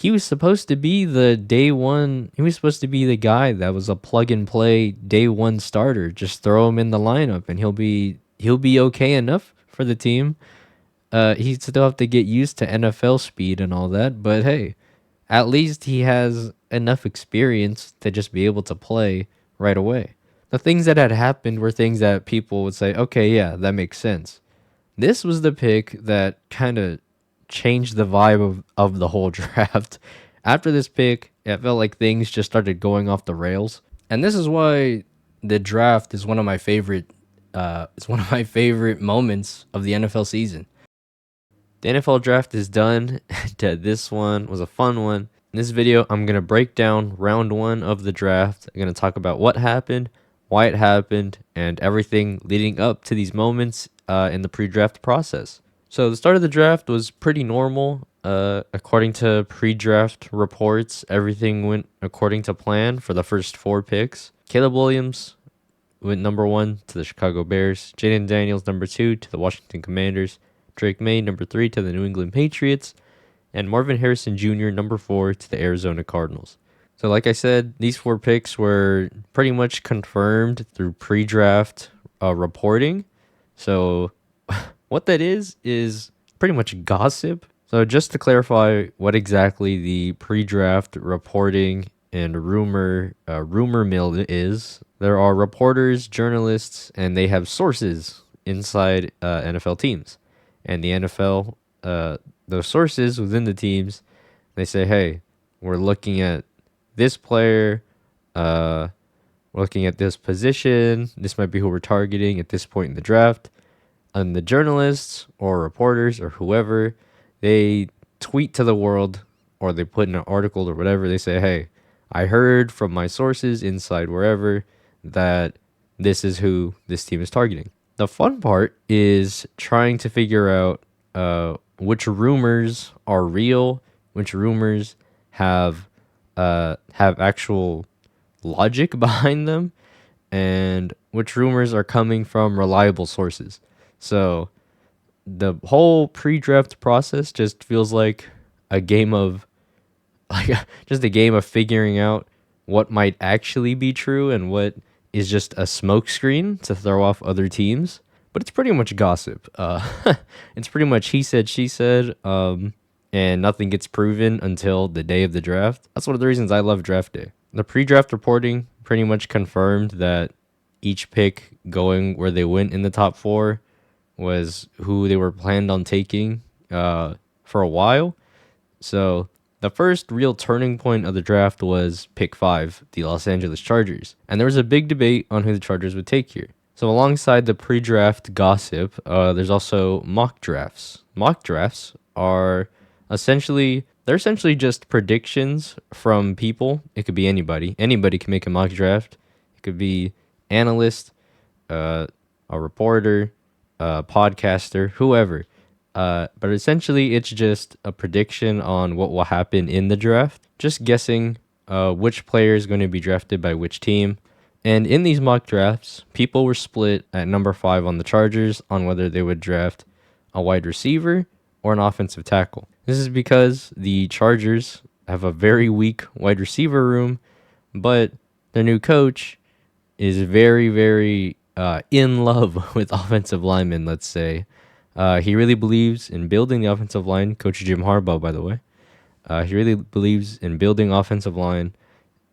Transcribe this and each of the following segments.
he was supposed to be the day one. He was supposed to be the guy that was a plug and play day one starter. Just throw him in the lineup and he'll be okay enough for the team. He still have to get used to NFL speed and all that, but hey, at least he has enough experience to just be able to play right away. The things that had happened were things that people would say, okay, yeah, that makes sense. This was the pick that kind of changed the vibe of the whole draft. After this pick, it felt like things just started going off the rails. And this is why the draft is one of my favorite it's one of my favorite moments of the NFL season. The NFL draft is done. This one was a fun one. In this video, I'm going to break down round one of the draft. I'm going to talk about what happened, why it happened, and everything leading up to these moments in the pre-draft process. So the start of the draft was pretty normal. According to pre-draft reports, everything went according to plan for the first 4 picks. Caleb Williams went number 1 to the Chicago Bears. Jaden Daniels number 2 to the Washington Commanders. Drake May number 3 to the New England Patriots. And Marvin Harrison Jr. number 4 to the Arizona Cardinals. So like I said, these 4 picks were pretty much confirmed through pre-draft reporting. So what that is pretty much gossip. So just to clarify what exactly the pre-draft reporting and rumor mill is, there are reporters, journalists, and they have sources inside NFL teams. And the NFL, those sources within the teams, they say, hey, we're looking at this player, we're looking at this position, this might be who we're targeting at this point in the draft. And the journalists or reporters or whoever, they tweet to the world or they put in an article or whatever. They say, hey, I heard from my sources inside wherever that this is who this team is targeting. The fun part is trying to figure out which rumors are real, which rumors have actual logic behind them, and which rumors are coming from reliable sources. So the whole pre-draft process just feels like a game of just a game of figuring out what might actually be true and what is just a smokescreen to throw off other teams. But it's pretty much gossip. It's pretty much he said, she said, and nothing gets proven until the day of the draft. That's one of the reasons I love draft day. The pre-draft reporting pretty much confirmed that each pick going where they went in the top 4 was who they were planned on taking for a while. So the first real turning point of the draft was pick 5, the Los Angeles Chargers. And there was a big debate on who the Chargers would take here. So alongside the pre-draft gossip, there's also mock drafts. Mock drafts are essentially just predictions from people. It could be anybody. Anybody can make a mock draft. It could be analyst, a reporter, a podcaster, whoever. But essentially, it's just a prediction on what will happen in the draft. Just guessing which player is going to be drafted by which team. And in these mock drafts, people were split at number 5 on the Chargers on whether they would draft a wide receiver or an offensive tackle. This is because the Chargers have a very weak wide receiver room, but their new coach is very, very in love with offensive linemen, let's say. He really believes in building the offensive line. Coach Jim Harbaugh, by the way. He really believes in building offensive line.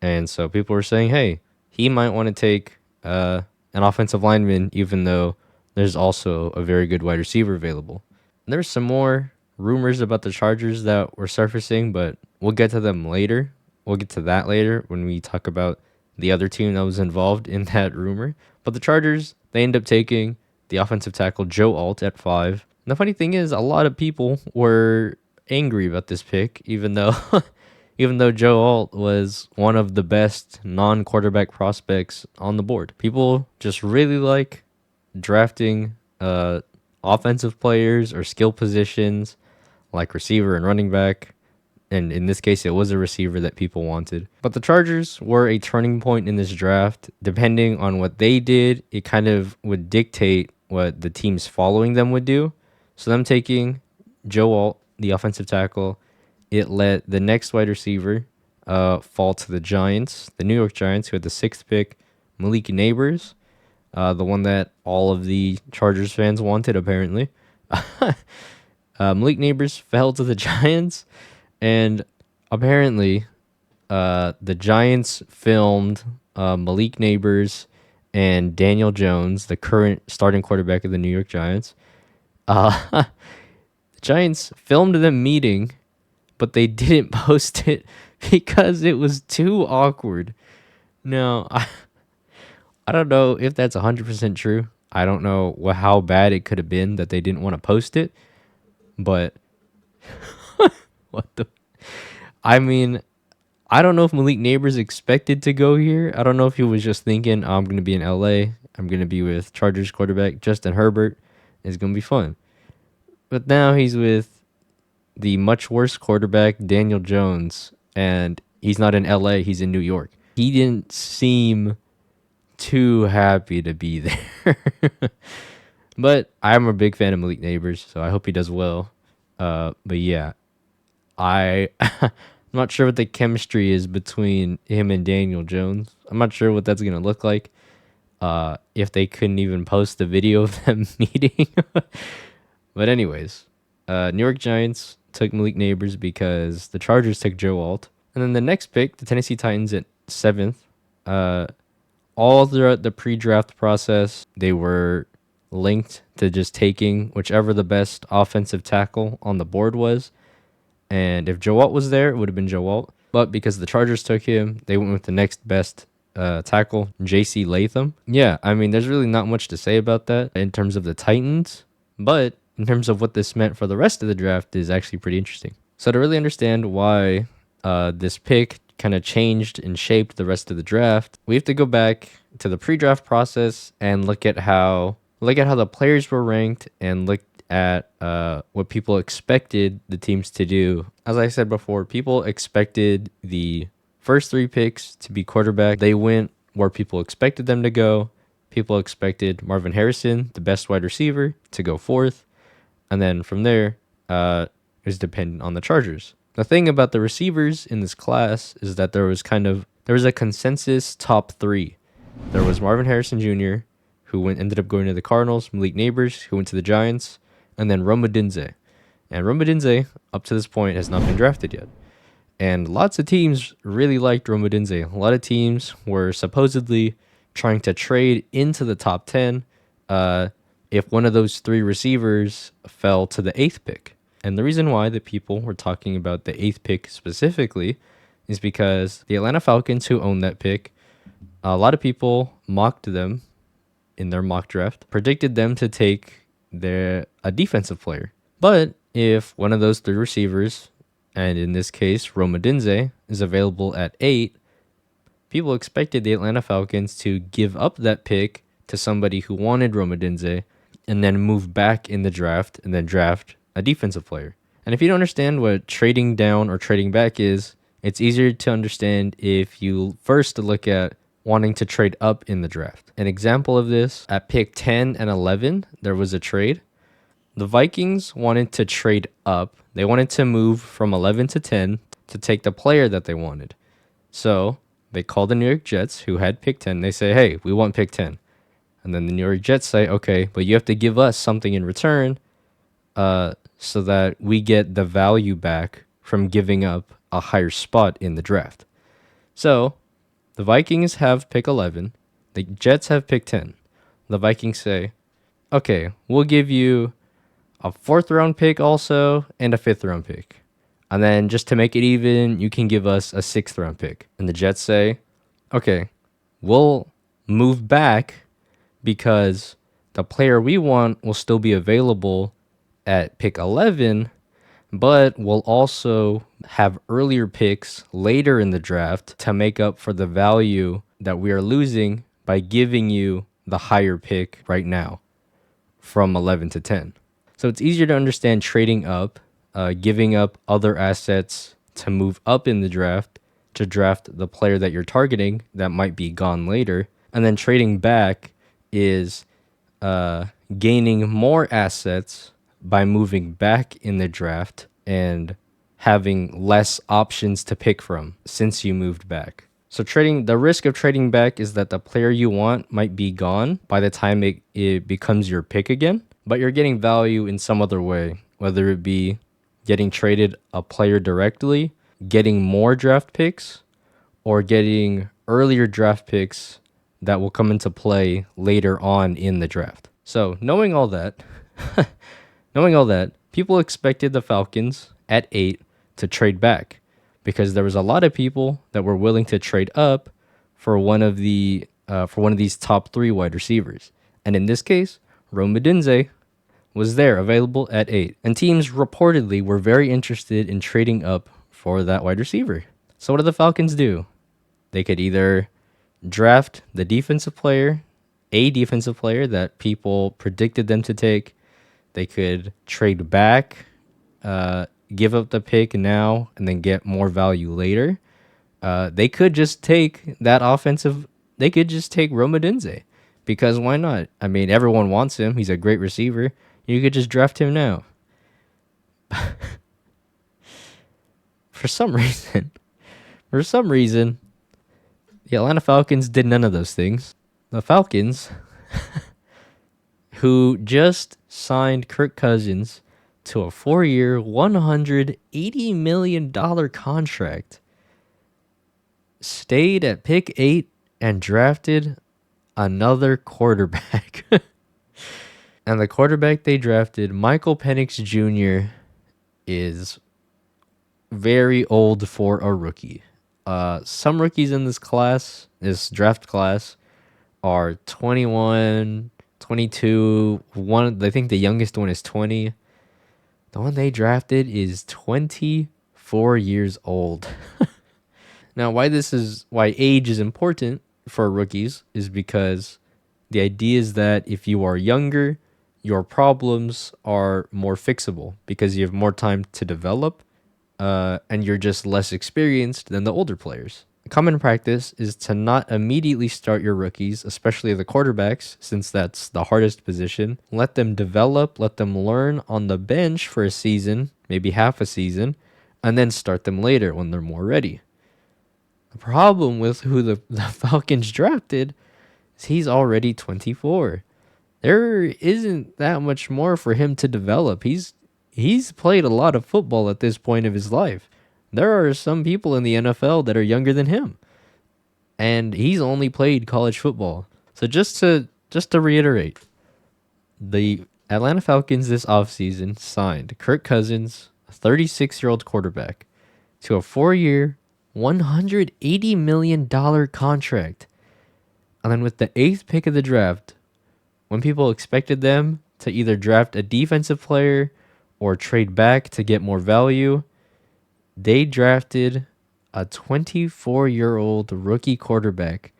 And so people were saying, hey, he might want to take an offensive lineman, even though there's also a very good wide receiver available. There's some more rumors about the Chargers that were surfacing, but we'll get to them later. We'll get to that later when we talk about the other team that was involved in that rumor. But the Chargers, they end up taking the offensive tackle Joe Alt at 5. And the funny thing is, a lot of people were angry about this pick, even though Joe Alt was one of the best non-quarterback prospects on the board. People just really like drafting offensive players or skill positions like receiver and running back. And in this case, it was a receiver that people wanted. But the Chargers were a turning point in this draft. Depending on what they did, it kind of would dictate what the teams following them would do. So them taking Joe Alt, the offensive tackle, it let the next wide receiver fall to the Giants, the New York Giants, who had the 6th pick, Malik Neighbors, the one that all of the Chargers fans wanted, apparently. Malik Neighbors fell to the Giants, and apparently the Giants filmed Malik Neighbors and Daniel Jones, the current starting quarterback of the New York Giants. The Giants filmed them meeting, but they didn't post it because it was too awkward. Now, I don't know if that's 100% true. I don't know how bad it could have been that they didn't want to post it, but what the? I mean, I don't know if Malik Neighbors expected to go here. I don't know if he was just thinking, oh, I'm going to be in LA. I'm going to be with Chargers quarterback Justin Herbert. It's going to be fun. But now he's with the much worse quarterback, Daniel Jones, and he's not in LA, he's in New York. He didn't seem too happy to be there. But I'm a big fan of Malik Neighbors, so I hope he does well. But yeah, I'm not sure what the chemistry is between him and Daniel Jones. I'm not sure what that's going to look like. If they couldn't even post the video of them meeting. But anyways, New York Giants took Malik Neighbors because the Chargers took Joe Alt. And then the next pick, the Tennessee Titans at 7th. All throughout the pre-draft process, they were linked to just taking whichever the best offensive tackle on the board was. And if Joe Alt was there, it would have been Joe Alt. But because the Chargers took him, they went with the next best tackle, J.C. Latham. Yeah, I mean, there's really not much to say about that in terms of the Titans. But in terms of what this meant for the rest of the draft is actually pretty interesting. So to really understand why this pick kind of changed and shaped the rest of the draft, we have to go back to the pre-draft process and look at how the players were ranked and look at what people expected the teams to do. As I said before, people expected the first 3 picks to be quarterback. They went where people expected them to go. People expected Marvin Harrison, the best wide receiver, to go 4th. And then from there, it was dependent on the Chargers. The thing about the receivers in this class is that there was a consensus top 3. There was Marvin Harrison Jr., who ended up going to the Cardinals, Malik Neighbors, who went to the Giants, and then Rome Odunze. And Rome Odunze, up to this point, has not been drafted yet. And lots of teams really liked Rome Odunze. A lot of teams were supposedly trying to trade into the top 10 if one of those 3 receivers fell to the 8th pick. And the reason why the people were talking about the 8th pick specifically is because the Atlanta Falcons, who owned that pick, a lot of people mocked them in their mock draft, predicted them to take a defensive player. But if one of those 3 receivers, and in this case, Rome Odunze, is available at 8, people expected the Atlanta Falcons to give up that pick to somebody who wanted Rome Odunze and then move back in the draft and then draft a defensive player. And if you don't understand what trading down or trading back is, it's easier to understand if you first look at wanting to trade up in the draft. An example of this, at pick 10 and 11, there was a trade. The Vikings wanted to trade up. They wanted to move from 11 to 10 to take the player that they wanted. So they called the New York Jets, who had pick 10. They say, hey, we want pick 10. And then the New York Jets say, okay, but you have to give us something in return so that we get the value back from giving up a higher spot in the draft. So the Vikings have pick 11. The Jets have pick 10. The Vikings say, okay, we'll give you a 4th round pick also and a 5th round pick. And then just to make it even, you can give us a 6th round pick. And the Jets say, okay, we'll move back because the player we want will still be available at pick 11, but we'll also have earlier picks later in the draft to make up for the value that we are losing by giving you the higher pick right now from 11 to 10. So it's easier to understand trading up, giving up other assets to move up in the draft to draft the player that you're targeting that might be gone later. And then trading back is gaining more assets by moving back in the draft and having less options to pick from since you moved back. So the risk of trading back is that the player you want might be gone by the time it becomes your pick again, but you're getting value in some other way, whether it be getting traded a player directly, getting more draft picks, or getting earlier draft picks that will come into play later on in the draft. So knowing all that, people expected the Falcons at 8 to trade back because there was a lot of people that were willing to trade up for one of these top 3 wide receivers. And in this case, Rome Odunze was there available at 8. And teams reportedly were very interested in trading up for that wide receiver. So what do the Falcons do? They could either draft a defensive player that people predicted them to take. They could trade back, give up the pick now, and then get more value later. They could just take they could just take Rome Odunze, because why not? I mean, everyone wants him. He's a great receiver. You could just draft him now. For some reason, the Atlanta Falcons did none of those things. The Falcons, who just signed Kirk Cousins to a 4-year, $180 million contract, stayed at pick 8 and drafted another quarterback. And the quarterback they drafted, Michael Penix Jr., is very old for a rookie. Some rookies in this draft class, are 21, 22. I think the youngest one is 20. The one they drafted is 24 years old. Now, why age is important for rookies is because the idea is that if you are younger, your problems are more fixable because you have more time to develop, and you're just less experienced than the older players. Common practice is to not immediately start your rookies, especially the quarterbacks, since that's the hardest position. Let them develop, let them learn on the bench for a season, maybe half a season, and then start them later when they're more ready. The problem with who the Falcons drafted is he's already 24. There isn't that much more for him to develop. He's played a lot of football at this point of his life. There are some people in the NFL that are younger than him, and he's only played college football. So just to reiterate, the Atlanta Falcons this offseason signed Kirk Cousins, a 36-year-old quarterback, to a 4-year, $180 million contract. And then with the 8th pick of the draft, when people expected them to either draft a defensive player or trade back to get more value, they drafted a 24-year-old rookie quarterback.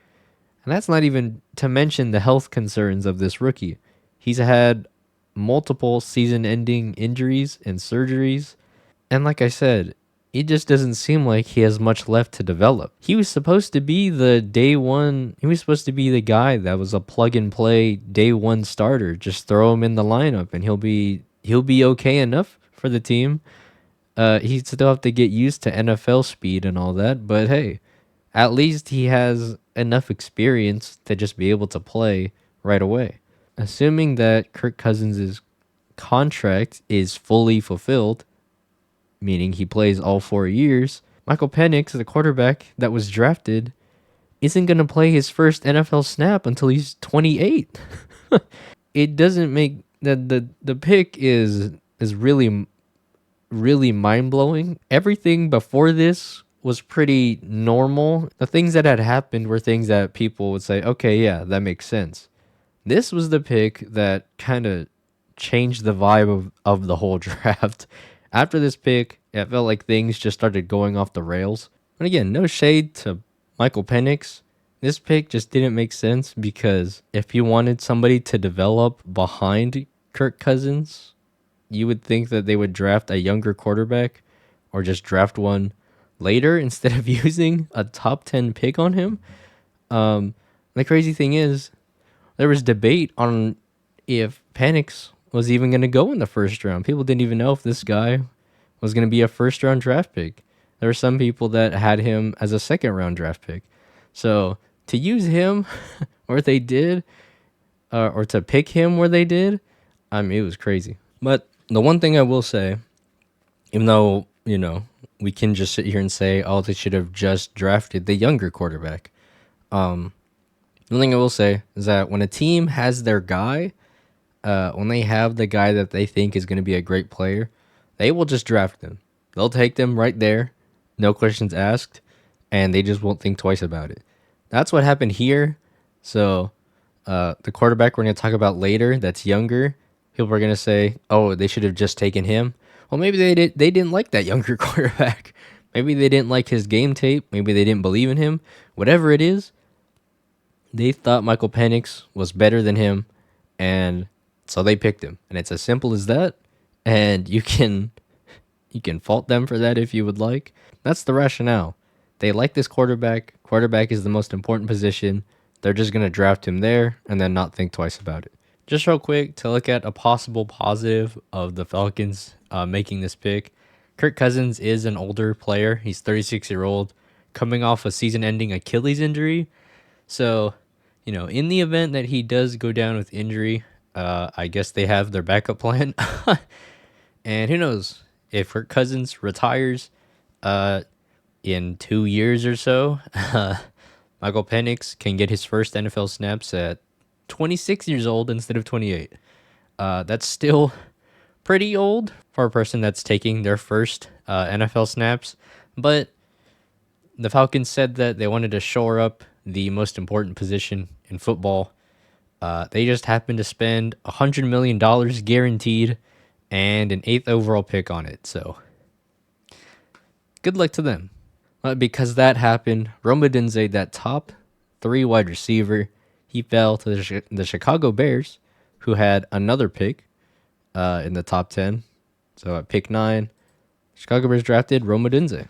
And that's not even to mention the health concerns of this rookie. He's had multiple season-ending injuries and surgeries. And like I said, it just doesn't seem like he has much left to develop. He was supposed to be the guy that was a plug-and-play day one starter. Just throw him in the lineup and he'll be okay enough for the team. He still have to get used to NFL speed and all that, but hey, at least he has enough experience to just be able to play right away. Assuming that Kirk Cousins' contract is fully fulfilled, meaning he plays all 4 years, Michael Penix, the quarterback that was drafted, isn't going to play his first NFL snap until he's 28. It doesn't make the pick is really mind-blowing. Everything before this was pretty normal. The things that had happened were things that people would say, okay, yeah, that makes sense. This was the pick that kind of changed the vibe of the whole draft. After this pick, it felt like things just started going off the rails. And again, no shade to Michael Penix. This pick just didn't make sense because if you wanted somebody to develop behind Kirk Cousins, you would think that they would draft a younger quarterback or just draft one later instead of using a top 10 pick on him. The crazy thing is, there was debate on if Penix was even going to go in the first round. People didn't even know if this guy was going to be a first round draft pick. There were some people that had him as a second round draft pick. So to use him or they did, or to pick him where they did, I mean, it was crazy. But the one thing I will say, even though, we can just sit here and say, oh, they should have just drafted the younger quarterback. One thing I will say is that when a team has their guy, when they have the guy that they think is going to be a great player, they will just draft them. They'll take them right there, no questions asked, and they just won't think twice about it. That's what happened here. So the quarterback we're going to talk about later that's younger, people are going to say, oh, they should have just taken him. Well, maybe they didn't like that younger quarterback. Maybe they didn't like his game tape. Maybe they didn't believe in him. Whatever it is, they thought Michael Penix was better than him, and so they picked him. And it's as simple as that. And you can fault them for that if you would like. That's the rationale. They like this quarterback. Quarterback is the most important position. They're just going to draft him there and then not think twice about it. Just real quick to look at a possible positive of the Falcons making this pick. Kirk Cousins is an older player. He's 36-year-old, coming off a season-ending Achilles injury. So, in the event that he does go down with injury, I guess they have their backup plan. And who knows, if Kirk Cousins retires in 2 years or so, Michael Penix can get his first NFL snaps at 26 years old instead of 28. That's still pretty old for a person that's taking their first NFL snaps. But the Falcons said that they wanted to shore up the most important position in football. They just happened to spend $100 million guaranteed and an 8th overall pick on it. So good luck to them. Because that happened, Rome Odunze, that top 3 wide receiver, he fell to the Chicago Bears, who had another pick in the top 10. So at pick 9, Chicago Bears drafted Rome Odunze.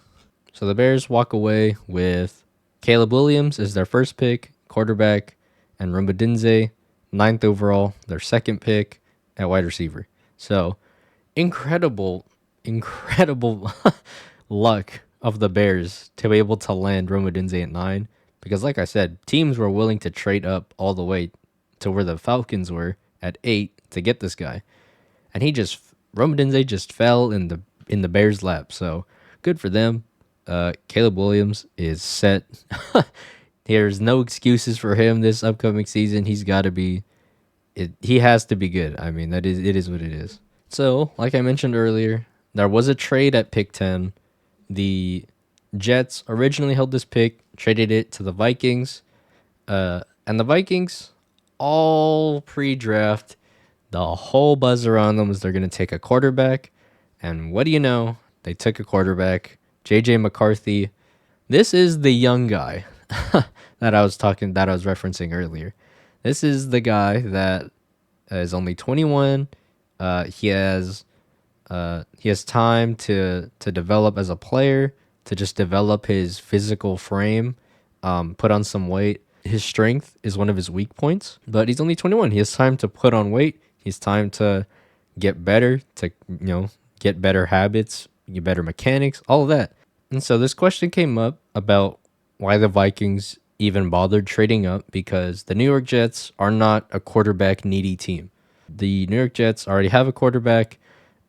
So the Bears walk away with Caleb Williams as their first pick, quarterback, and Rome Odunze, 9th overall, their second pick at wide receiver. So incredible luck of the Bears to be able to land Rome Odunze at 9. Because like I said, teams were willing to trade up all the way to where the Falcons were at 8 to get this guy. And Rome Odunze just fell in the Bears' lap. So good for them. Caleb Williams is set. There's no excuses for him this upcoming season. He has to be good. I mean, it is what it is. So, like I mentioned earlier, there was a trade at pick 10. The Jets originally held this pick, traded it to the Vikings. And the Vikings, all pre-draft, the whole buzz around them was they're going to take a quarterback. And what do you know? They took a quarterback, J.J. McCarthy. This is the young guy that I was referencing earlier. This is the guy that is only 21. He has time to develop as a player, to just develop his physical frame, put on some weight. His strength is one of his weak points, but he's only 21. He has time to put on weight. He's time to get better, to get better habits, get better mechanics, all of that. And so this question came up about why the Vikings even bothered trading up, because the New York Jets are not a quarterback needy team. The New York Jets already have a quarterback,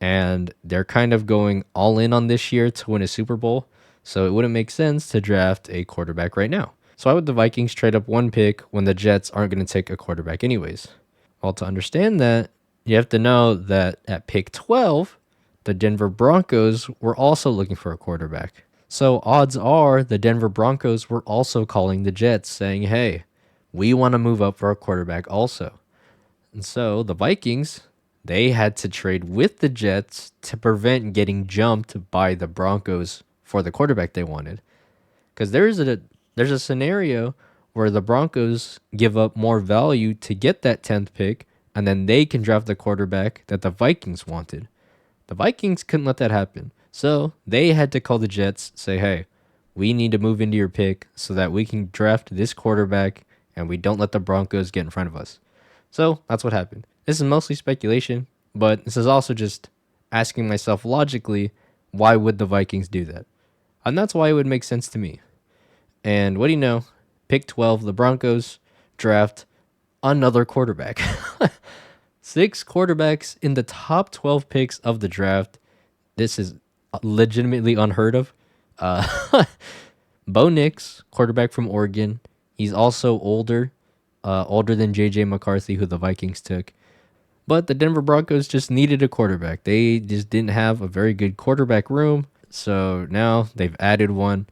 and they're kind of going all in on this year to win a Super Bowl. So it wouldn't make sense to draft a quarterback right now. So why would the Vikings trade up one pick when the Jets aren't going to take a quarterback anyways? Well, to understand that, you have to know that at pick 12, the Denver Broncos were also looking for a quarterback. So odds are the Denver Broncos were also calling the Jets saying, hey, we want to move up for a quarterback also. And so the Vikings, they had to trade with the Jets to prevent getting jumped by the Broncos for the quarterback they wanted. Because there's a scenario where the Broncos give up more value to get that 10th pick, and then they can draft the quarterback that the Vikings wanted. The Vikings couldn't let that happen. So they had to call the Jets, say, hey, we need to move into your pick so that we can draft this quarterback and we don't let the Broncos get in front of us. So that's what happened. This is mostly speculation, but this is also just asking myself logically, why would the Vikings do that? And that's why it would make sense to me. And what do you know? Pick 12, the Broncos draft another quarterback. 6 quarterbacks in the top 12 picks of the draft. This is legitimately unheard of. Uh, Bo Nix, quarterback from Oregon. He's also older than JJ McCarthy, who the Vikings took. But the Denver Broncos just needed a quarterback. They just didn't have a very good quarterback room. So now they've added one,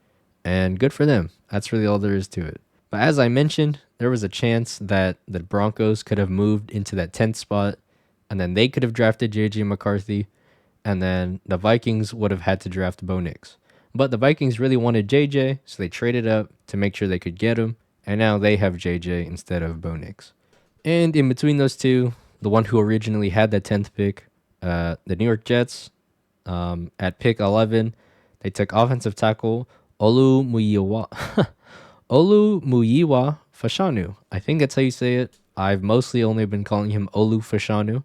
and good for them. That's really all there is to it. But as I mentioned, there was a chance that the Broncos could have moved into that 10th spot, and then they could have drafted JJ McCarthy, and then the Vikings would have had to draft Bo Nix. But the Vikings really wanted JJ, so they traded up to make sure they could get him, and now they have JJ instead of Bo Nix. And in between those two, the one who originally had that 10th pick, the New York Jets, at pick 11, they took offensive tackle Olu Muyiwa. Olu Muyiwa Fashanu. I think that's how you say it. I've mostly only been calling him Olu Fashanu,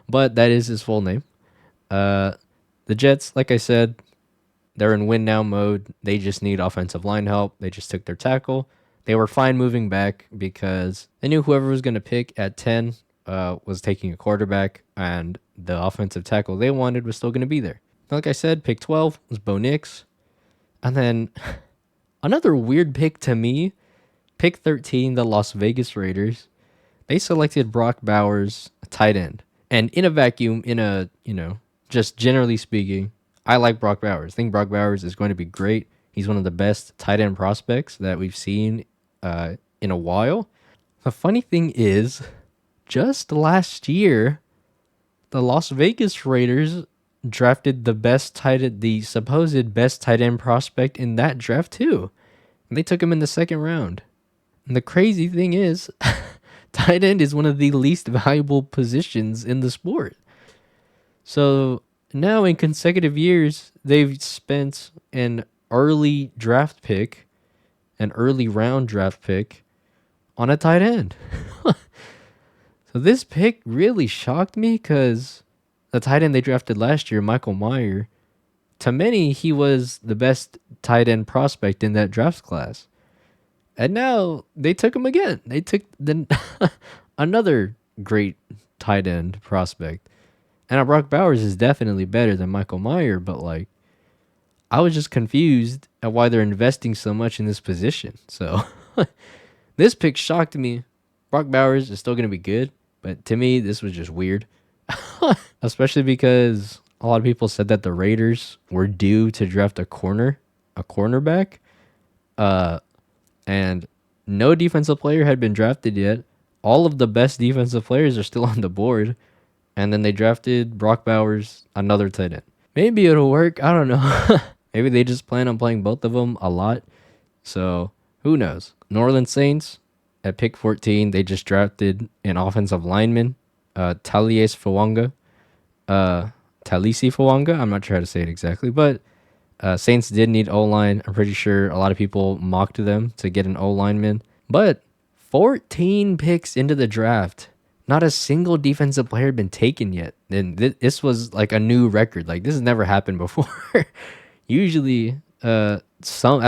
but that is his full name. The Jets, like I said, they're in win now mode. They just need offensive line help. They just took their tackle. They were fine moving back because they knew whoever was going to pick at 10 was taking a quarterback, and the offensive tackle they wanted was still going to be there. Like I said, pick 12 was Bo Nix. And then another weird pick to me, pick 13, the Las Vegas Raiders. They selected Brock Bowers, a tight end. And in a vacuum, just generally speaking, I like Brock Bowers. I think Brock Bowers is going to be great. He's one of the best tight end prospects that we've seen in a while. The funny thing is, just last year, the Las Vegas Raiders drafted the supposed best tight end prospect in that draft too. And they took him in the second round. And the crazy thing is, tight end is one of the least valuable positions in the sport. So now in consecutive years, they've spent an early round draft pick on a tight end. So this pick really shocked me because the tight end they drafted last year, Michael Mayer, to many, he was the best tight end prospect in that draft class. And now they took him again. They took another great tight end prospect. And Brock Bowers is definitely better than Michael Mayer, but I was just confused at why they're investing so much in this position. So this pick shocked me. Brock Bowers is still going to be good, but to me, this was just weird. Especially because a lot of people said that the Raiders were due to draft a cornerback. And no defensive player had been drafted yet. All of the best defensive players are still on the board. And then they drafted Brock Bowers, another tight end. Maybe it'll work. I don't know. Maybe they just plan on playing both of them a lot. So who knows? New Orleans Saints at pick 14, they just drafted an offensive lineman, Talisi Fawanga. I'm not sure how to say it exactly, but Saints did need O-line. I'm pretty sure a lot of people mocked them to get an O-lineman. But 14 picks into the draft, not a single defensive player had been taken yet. And this was like a new record. Like, this has never happened before. Usually, at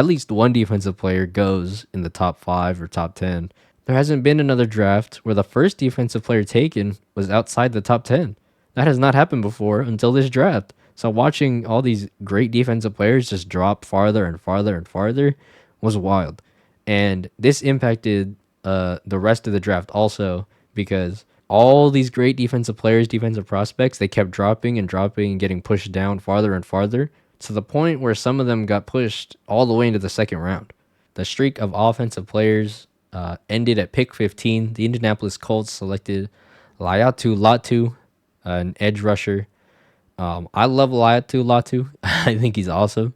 least one defensive player goes in the top 5 or top 10. There hasn't been another draft where the first defensive player taken was outside the top 10. That has not happened before until this draft. So watching all these great defensive players just drop farther and farther and farther was wild. And this impacted the rest of the draft also, because all these great defensive players, defensive prospects, they kept dropping and dropping and getting pushed down farther and farther, to the point where some of them got pushed all the way into the second round. The streak of offensive players ended at pick 15. The Indianapolis Colts selected Laiatu Latu, an edge rusher. I love Laiatu Latu. I think he's awesome.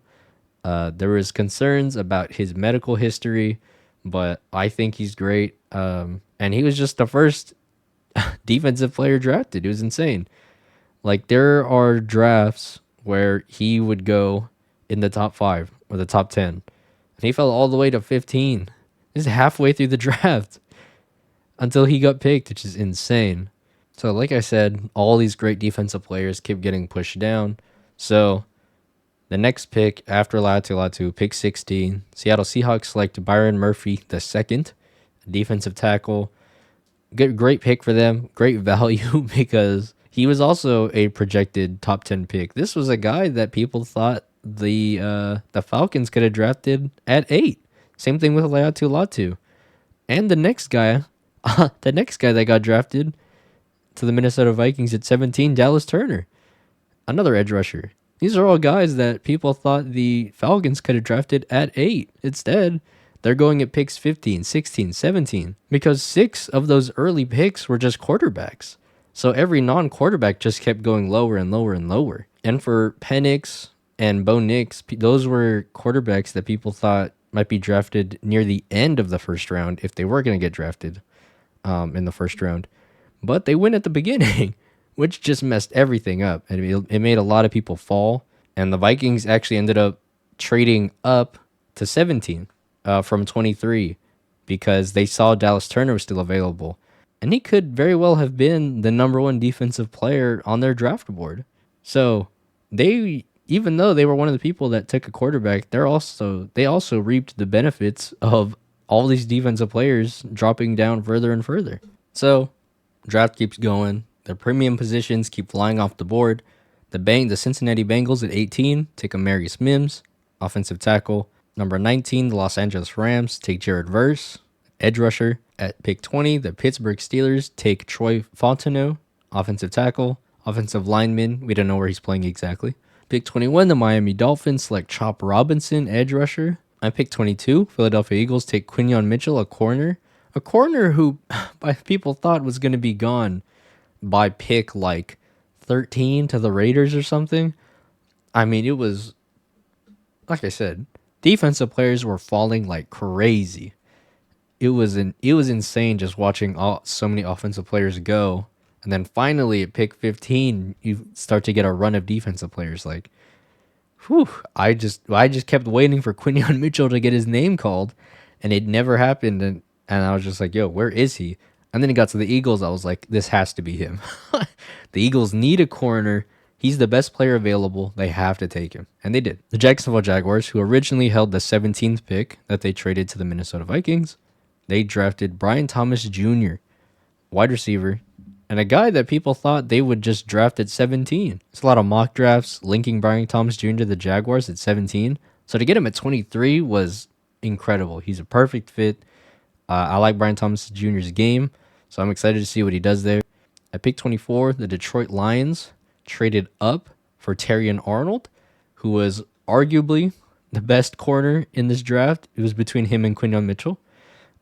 There was concerns about his medical history, but I think he's great. And he was just the first defensive player drafted. It was insane. Like, there are drafts where he would go in the top 5 or the top 10. And he fell all the way to 15. This is halfway through the draft until he got picked, which is insane. So like I said, all these great defensive players keep getting pushed down. So the next pick after Latu, pick 16, Seattle Seahawks select Byron Murphy the second, defensive tackle. Great pick for them, great value because he was also a projected top 10 pick. This was a guy that people thought the Falcons could have drafted at 8. Same thing with Latu. And the next guy, the next guy that got drafted to the Minnesota Vikings at 17, Dallas Turner, another edge rusher. These are all guys that people thought the Falcons could have drafted at 8. Instead, they're going at picks 15, 16, 17 because 6 of those early picks were just quarterbacks. So every non-quarterback just kept going lower and lower and lower. And for Penix and Bo Nix, those were quarterbacks that people thought might be drafted near the end of the first round if they were going to get drafted in the first round. But they went at the beginning, which just messed everything up. And it made a lot of people fall. And the Vikings actually ended up trading up to 17 from 23 because they saw Dallas Turner was still available. And he could very well have been the number 1 defensive player on their draft board. So they, even though they were one of the people that took a quarterback, they also reaped the benefits of all these defensive players dropping down further and further. So draft keeps going. The premium positions keep flying off the board. The Cincinnati Bengals at 18 take Amarius Mims, offensive tackle. Number 19, the Los Angeles Rams take Jared Verse, edge rusher. At pick 20, the Pittsburgh Steelers take Troy Fontenot, offensive tackle. Offensive lineman, we don't know where he's playing exactly. Pick 21, the Miami Dolphins select Chop Robinson, edge rusher. At pick 22, Philadelphia Eagles take Quinyon Mitchell, a corner. A corner who people thought was going to be gone by pick like 13 to the Raiders or something. I mean, it was, like I said, defensive players were falling like crazy. It was insane just watching so many offensive players go. And then finally at pick 15, you start to get a run of defensive players. Like, whew, I just kept waiting for Quinyon Mitchell to get his name called, and it never happened. And I was just like, yo, where is he? And then it got to the Eagles. I was like, this has to be him. The Eagles need a corner. He's the best player available. They have to take him. And they did. The Jacksonville Jaguars, who originally held the 17th pick that they traded to the Minnesota Vikings, they drafted Brian Thomas Jr., wide receiver, and a guy that people thought they would just draft at 17. There's a lot of mock drafts linking Brian Thomas Jr. to the Jaguars at 17. So to get him at 23 was incredible. He's a perfect fit. I like Brian Thomas Jr.'s game, so I'm excited to see what he does there. At pick 24, the Detroit Lions traded up for Terrion Arnold, who was arguably the best corner in this draft. It was between him and Quinyon Mitchell.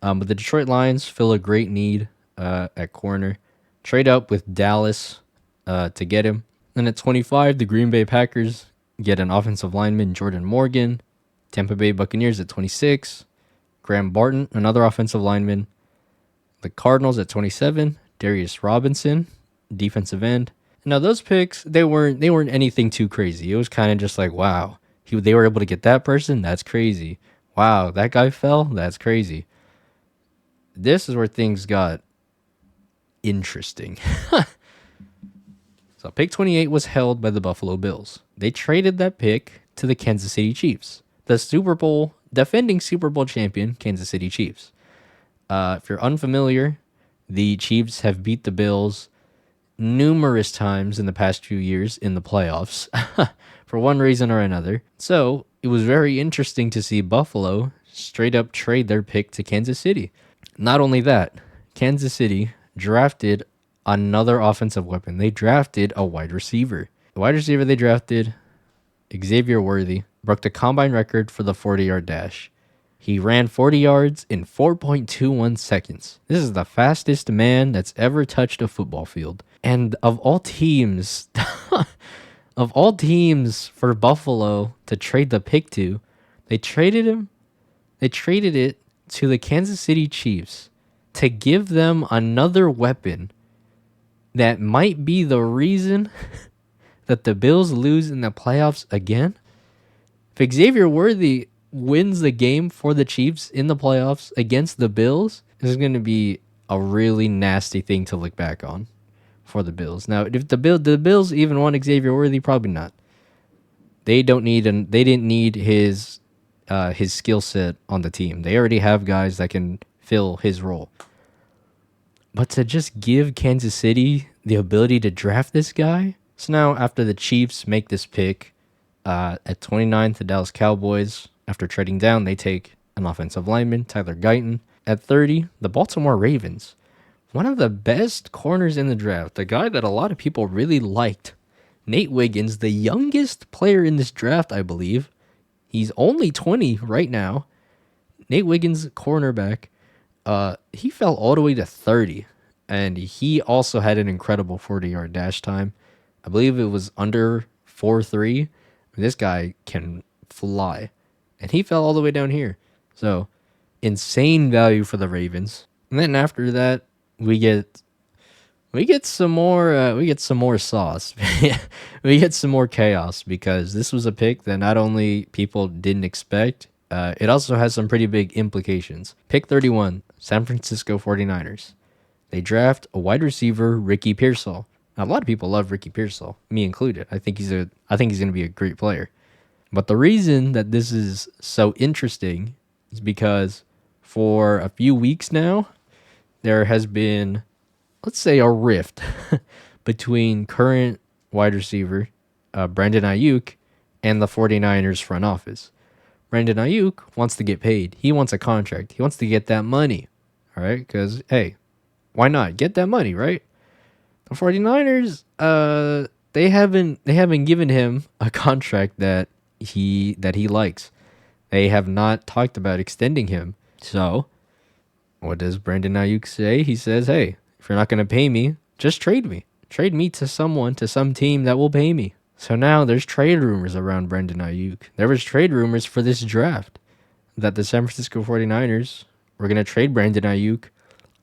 But the Detroit Lions fill a great need at corner. Trade up with Dallas to get him. Then at 25, the Green Bay Packers get an offensive lineman, Jordan Morgan. Tampa Bay Buccaneers at 26, Graham Barton, another offensive lineman. The Cardinals at 27, Darius Robinson, defensive end. Now those picks, they weren't anything too crazy. It was kind of just like, wow, they were able to get that person. That's crazy. Wow, that guy fell. That's crazy. This is where things got interesting. So pick 28 was held by the Buffalo Bills. They traded that pick to the Kansas City Chiefs, the defending Super Bowl champion Kansas City Chiefs. If you're unfamiliar, the Chiefs have beat the Bills numerous times in the past few years in the playoffs for one reason or another. So it was very interesting to see Buffalo straight up trade their pick to Kansas City. Not only that, Kansas City drafted another offensive weapon. They drafted a wide receiver. The wide receiver they drafted, Xavier Worthy, broke the combine record for the 40-yard dash. He ran 40 yards in 4.21 seconds. This is the fastest man that's ever touched a football field. And of all teams, for Buffalo to trade the pick to, they traded it to the Kansas City Chiefs to give them another weapon that might be the reason that the Bills lose in the playoffs again. If Xavier Worthy wins the game for the Chiefs in the playoffs against the Bills, this is going to be a really nasty thing to look back on for the Bills. Now, if the Bills even want Xavier Worthy, probably not. They didn't need his skill set on the team. They already have guys that can fill his role. But to just give Kansas City the ability to draft this guy. So now after the Chiefs make this pick at 29th, the Dallas Cowboys, after trading down, they take an offensive lineman, Tyler Guyton. At 30, the Baltimore Ravens, one of the best corners in the draft, a guy that a lot of people really liked, Nate Wiggins, the youngest player in this draft, I believe. He's only 20 right now. Nate Wiggins, cornerback, he fell all the way to 30, and he also had an incredible 40-yard dash time. I believe it was under 4.3. This guy can fly, and he fell all the way down here. So, insane value for the Ravens. And then after that, we get some more sauce. We get some more chaos because this was a pick that not only people didn't expect, it also has some pretty big implications. Pick 31, San Francisco 49ers. They draft a wide receiver, Ricky Pearsall. Now, a lot of people love Ricky Pearsall, me included. I think he's going to be a great player. But the reason that this is so interesting is because for a few weeks now, there has been, let's say, a rift between current wide receiver Brandon Ayuk and the 49ers front office. Brandon Ayuk wants to get paid. He wants a contract. He wants to get that money. All right? Because, hey, why not? Get that money, right? The 49ers, they haven't given him a contract that he likes. They have not talked about extending him. So, what does Brandon Ayuk say? He says, hey, if you're not going to pay me, just trade me. Trade me to some team that will pay me. So now there's trade rumors around Brandon Ayuk. There was trade rumors for this draft that the San Francisco 49ers were going to trade Brandon Ayuk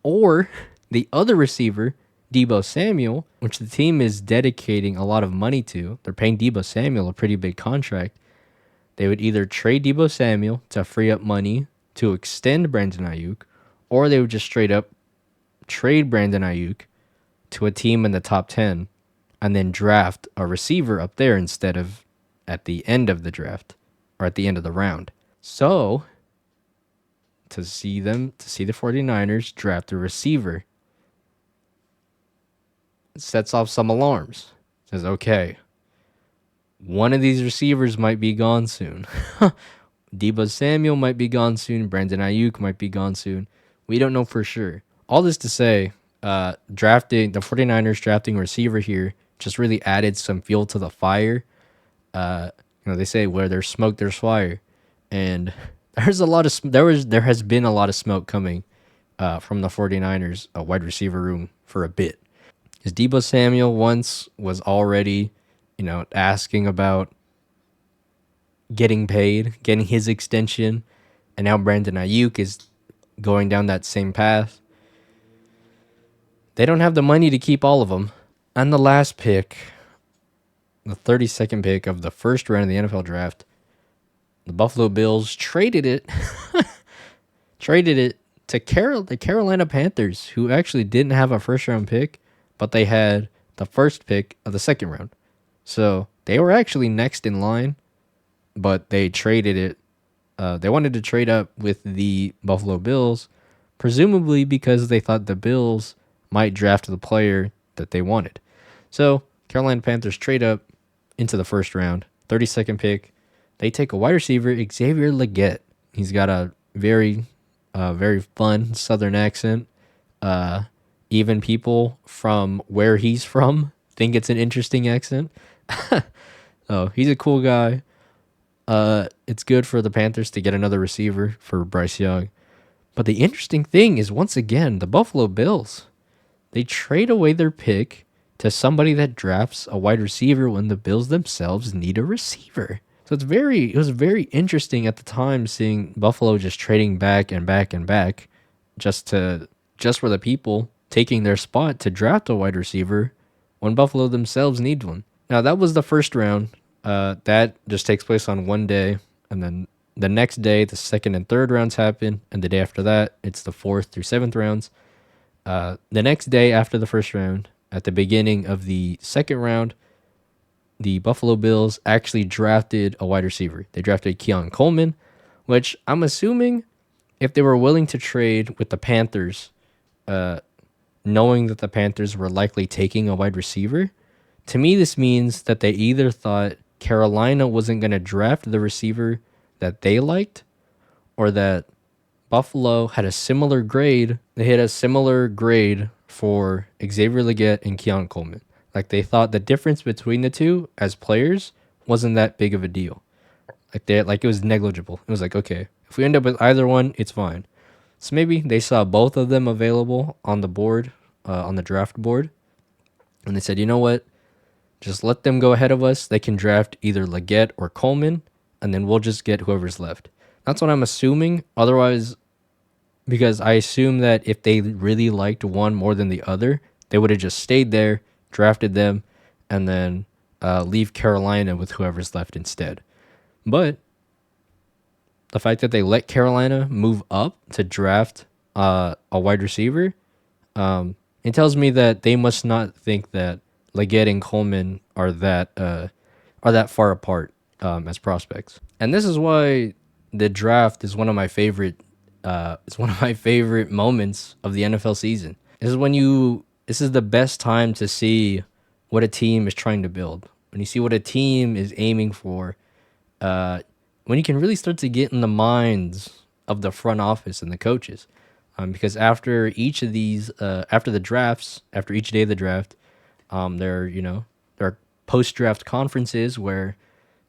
or the other receiver, Deebo Samuel, which the team is dedicating a lot of money to. They're paying Deebo Samuel a pretty big contract. They would either trade Deebo Samuel to free up money to extend Brandon Ayuk, or they would just straight up trade Brandon Ayuk to a team in the top 10 and then draft a receiver up there instead of at the end of the draft or at the end of the round. So, to see the 49ers draft a receiver sets off some alarms. Says, okay, one of these receivers might be gone soon. Deebo Samuel might be gone soon. Brandon Ayuk might be gone soon. We don't know for sure. All this to say, the 49ers drafting a receiver here just really added some fuel to the fire. They say where there's smoke, there's fire, and there has been a lot of smoke coming from the 49ers wide receiver room for a bit. Because Deebo Samuel once was already, asking about getting paid, getting his extension, and now Brandon Ayuk is going down that same path. They don't have the money to keep all of them. And the last pick, the 32nd pick of the first round of the NFL draft, the Buffalo Bills traded it to the Carolina Panthers, who actually didn't have a first round pick, but they had the first pick of the second round. So they were actually next in line, but they traded it. They wanted to trade up with the Buffalo Bills, presumably because they thought the Bills might draft the player that they wanted. So Carolina Panthers trade up into the first round, 32nd pick. They take a wide receiver, Xavier Legette. He's got a very fun Southern accent. Even people from where he's from think it's an interesting accent. Oh, he's a cool guy. It's good for the Panthers to get another receiver for Bryce Young. But the interesting thing is, once again, the Buffalo Bills, they trade away their pick to somebody that drafts a wide receiver when the Bills themselves need a receiver. So it was very interesting at the time seeing Buffalo just trading back and back and back just for the people taking their spot to draft a wide receiver when Buffalo themselves need one. Now, that was the first round. That just takes place on one day, and then the next day, the second and third rounds happen, and the day after that, it's the 4th through 7th rounds. The next day after the first round, at the beginning of the second round, the Buffalo Bills actually drafted a wide receiver. They drafted Keon Coleman, which I'm assuming if they were willing to trade with the Panthers, knowing that the Panthers were likely taking a wide receiver, to me, this means that they either thought Carolina wasn't going to draft the receiver that they liked, or that Buffalo had a similar grade. They had a similar grade for Xavier Legette and Keon Coleman. Like they thought the difference between the two as players wasn't that big of a deal. Like it was negligible. It was like, okay, if we end up with either one, it's fine. So maybe they saw both of them available on the board, on the draft board, and they said, you know what? Just let them go ahead of us. They can draft either Legette or Coleman, and then we'll just get whoever's left. That's what I'm assuming. Otherwise, because I assume that if they really liked one more than the other, they would have just stayed there, drafted them, and then leave Carolina with whoever's left instead. But the fact that they let Carolina move up to draft a wide receiver, it tells me that they must not think that Legette and Coleman are that far apart as prospects. And this is why the draft is one of my favorite. It's one of my favorite moments of the NFL season. This is the best time to see what a team is trying to build. When you see what a team is aiming for, when you can really start to get in the minds of the front office and the coaches. Because after each of these, after the drafts, after each day of the draft, there are post-draft conferences where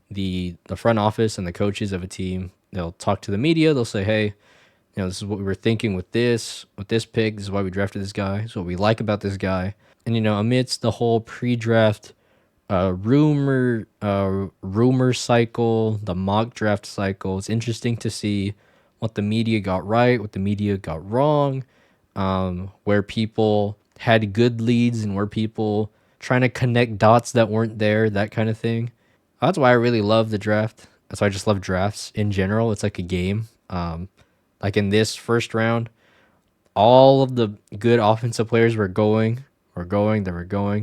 the front office and the coaches of a team, they'll talk to the media. They'll say, hey, this is what we were thinking with this pick. This is why we drafted this guy. This is what we like about this guy. And, amidst the whole pre-draft rumor cycle, the mock draft cycle, it's interesting to see what the media got right, what the media got wrong, where people had good leads and where people trying to connect dots that weren't there, that kind of thing. That's why I really love the draft. That's why I just love drafts in general. It's like a game. Like in this first round, all of the good offensive players were going.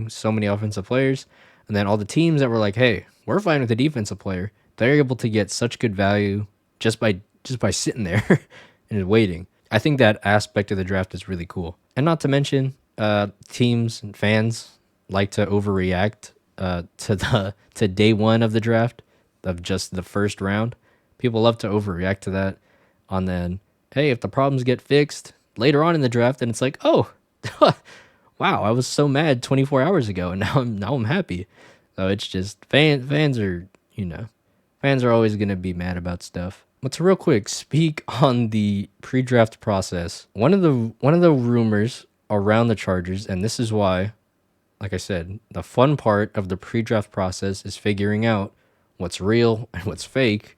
So many offensive players. And then all the teams that were like, hey, we're fine with the defensive player, they're able to get such good value just by sitting there and waiting. I think that aspect of the draft is really cool. And not to mention, teams and fans like to overreact to day one of the draft, of just the first round. People love to overreact to that. And then, hey, if the problems get fixed later on in the draft, then it's like, oh, wow, I was so mad 24 hours ago, and now I'm happy. So it's just fans are always gonna be mad about stuff. But to real quick speak on the pre-draft process, one of the rumors around the Chargers, and this is why, like I said, the fun part of the pre-draft process is figuring out what's real and what's fake.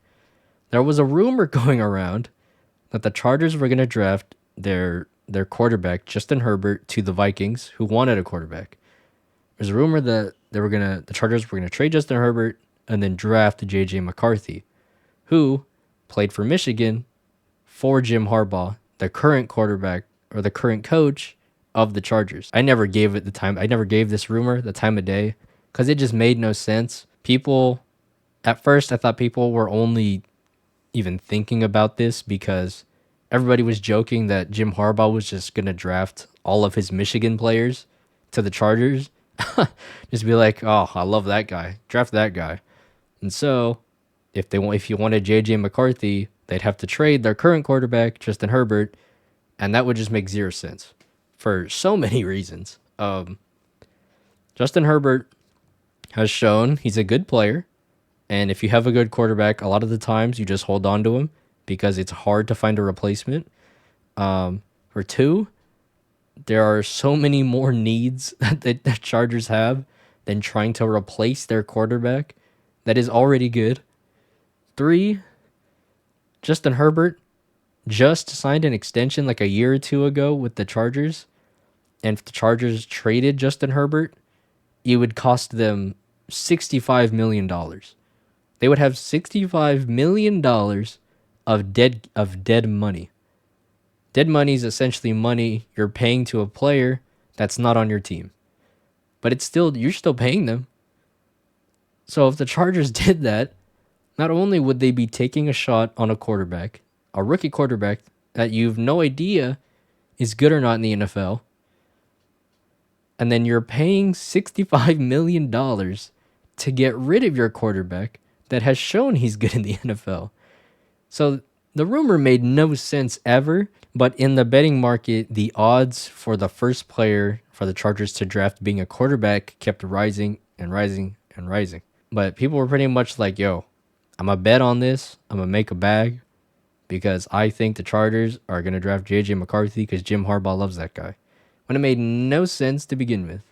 There was a rumor going around that the Chargers were going to draft their quarterback, Justin Herbert, to the Vikings, who wanted a quarterback. There's a rumor that the Chargers were going to trade Justin Herbert and then draft J.J. McCarthy, who played for Michigan for Jim Harbaugh, the current quarterback or the current coach of the Chargers. I never gave this rumor the time of day because it just made no sense. At first, I thought people were only even thinking about this because everybody was joking that Jim Harbaugh was just going to draft all of his Michigan players to the Chargers. Just be like, oh, I love that guy. Draft that guy. And so if you wanted J.J. McCarthy, they'd have to trade their current quarterback, Justin Herbert, and that would just make zero sense for so many reasons. Justin Herbert has shown he's a good player. And if you have a good quarterback, a lot of the times you just hold on to him because it's hard to find a replacement. For two, there are so many more needs that the Chargers have than trying to replace their quarterback that is already good. Three, Justin Herbert just signed an extension like a year or two ago with the Chargers. And if the Chargers traded Justin Herbert, it would cost them $65 million. They would have $65 million of dead money. Dead money is essentially money you're paying to a player that's not on your team. But you're still paying them. So if the Chargers did that, not only would they be taking a shot on a quarterback, a rookie quarterback that you've no idea is good or not in the NFL, and then you're paying $65 million to get rid of your quarterback that has shown he's good in the NFL. So the rumor made no sense ever, but in the betting market, the odds for the first player for the Chargers to draft being a quarterback kept rising and rising and rising. But people were pretty much like, yo, I'm going to bet on this. I'm going to make a bag because I think the Chargers are going to draft J.J. McCarthy because Jim Harbaugh loves that guy. When it made no sense to begin with.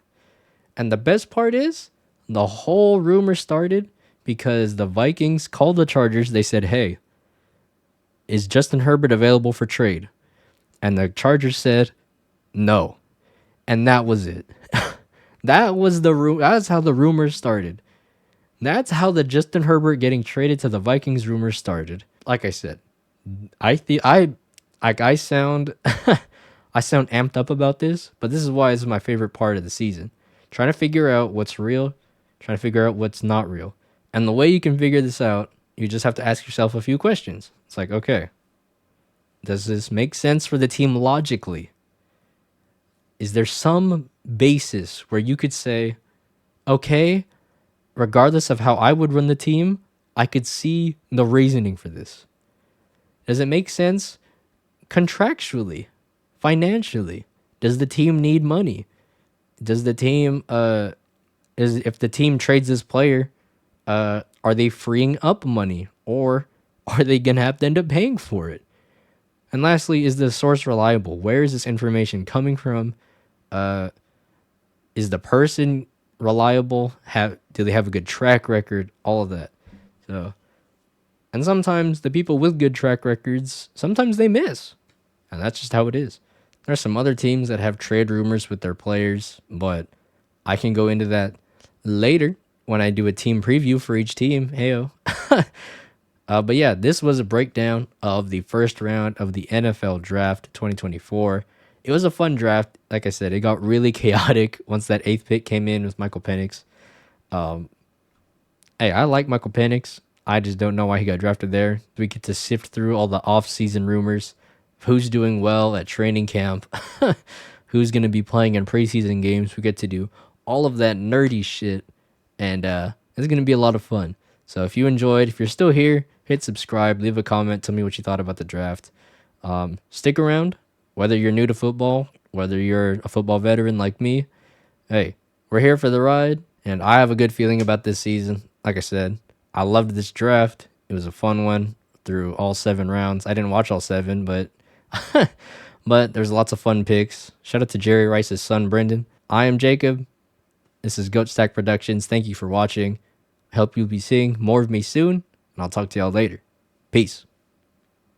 And the best part is, the whole rumor started because the Vikings called the Chargers. They said, hey, is Justin Herbert available for trade? And the Chargers said, no. And that was it. That was that's how the rumors started. That's how the Justin Herbert getting traded to the Vikings rumors started. Like I said, I sound I sound amped up about this, but this is why it's my favorite part of the season. Trying to figure out what's real, trying to figure out what's not real. And the way you can figure this out, you just have to ask yourself a few questions. It's like, okay, does this make sense for the team logically? Is there some basis where you could say, okay, regardless of how I would run the team, I could see the reasoning for this? Does it make sense contractually, financially? Does the team need money? Does the team if the team trades this player, are they freeing up money or are they gonna have to end up paying for it? And lastly, is the source reliable? Where is this information coming from? Is the person reliable? Do they have a good track record? All of that. So, and sometimes the people with good track records, sometimes they miss, and that's just how it is. There's some other teams that have trade rumors with their players, but I can go into that later when I do a team preview for each team. Heyo. But yeah, this was a breakdown of the first round of the NFL Draft 2024. It was a fun draft. Like I said, it got really chaotic once that 8th pick came in with Michael Penix. Hey, I like Michael Penix. I just don't know why he got drafted there. We get to sift through all the off-season rumors. Who's doing well at training camp? Who's going to be playing in preseason games? We get to do all of that nerdy shit. And it's going to be a lot of fun. So if you enjoyed, if you're still here, hit subscribe, leave a comment, tell me what you thought about the draft. Stick around, whether you're new to football, whether you're a football veteran like me. Hey, we're here for the ride, and I have a good feeling about this season. Like I said, I loved this draft. It was a fun one through all 7 rounds. I didn't watch all 7, but but there's lots of fun picks. Shout out to Jerry Rice's son, Brendan. I am Jacob. This is Goat Stack Productions. Thank you for watching. I hope you'll be seeing more of me soon, and I'll talk to y'all later. Peace.